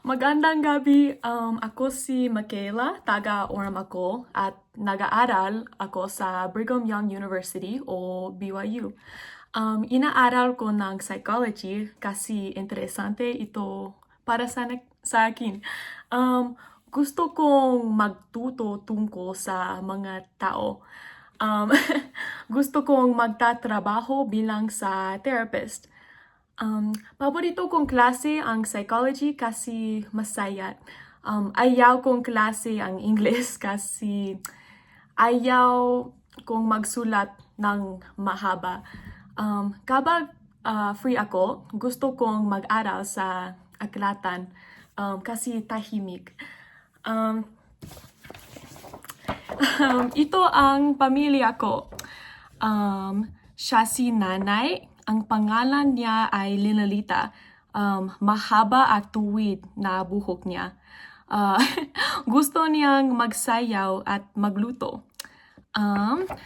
Magandang gabi. Ako si Michaela, taga-Orem ako at nag-aaral ako sa Brigham Young University o BYU. Inaaral ko ng psychology kasi interesante ito para sa akin. Gusto kong magtuto tungkol sa mga tao. Um, Gusto kong magtatrabaho bilang sa therapist. Paborito kong klase ang psychology kasi masaya. Ayaw kong klase ang English kasi ayaw kong magsulat ng mahaba. Kapag free ako, gusto kong mag-aral sa aklatan kasi tahimik. Um, Ito ang pamilya ko. Siya si nanay. Ang pangalan niya ay Linalita. Mahaba at tuwid na buhok niya. Uh, Gusto niyang magsayaw at magluto.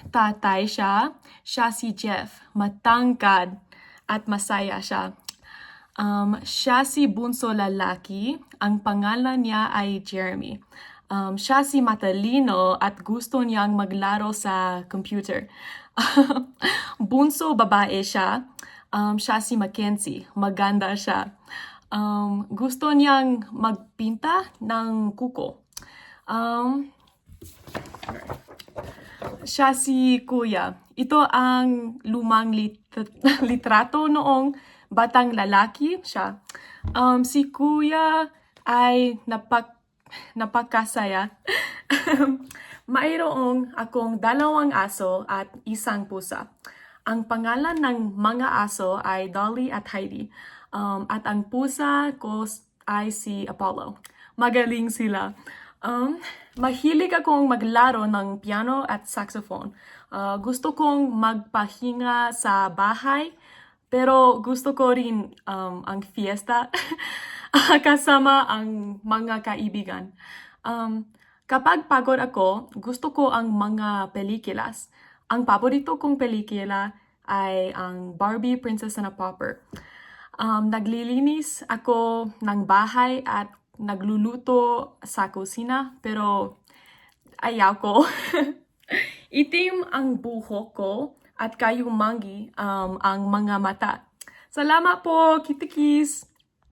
Tatay siya. Siya si Jeff. Matangkad at masaya siya. Siya si bunso lalaki. Ang pangalan niya ay Jeremy. Siya si matalino at gusto niyang maglaro sa computer. Bunso babae siya. Siya si Mackenzie. Maganda siya. Gusto niyang magpinta ng kuko. Siya si Kuya. Ito ang lumang litrato noong batang lalaki siya. Si Kuya ay napakasaya. Mayroong akong 2 aso at isang pusa. Ang pangalan ng mga aso ay Dolly at Heidi. At ang pusa ko ay si Apollo. Magaling sila. Mahilig akong maglaro ng piano at saxophone. Gusto kong magpahinga sa bahay, pero gusto ko rin ang fiesta kasama ang mga kaibigan. Kapag pagod ako, gusto ko ang mga pelikulas. Ang paborito kong pelikula ay ang Barbie, Princess and a Pauper. Naglilinis ako ng bahay at nagluluto sa kusina, pero ayaw ko. Itim ang buhok ko at kayumangi ang mga mata. Salamat po, kitikis!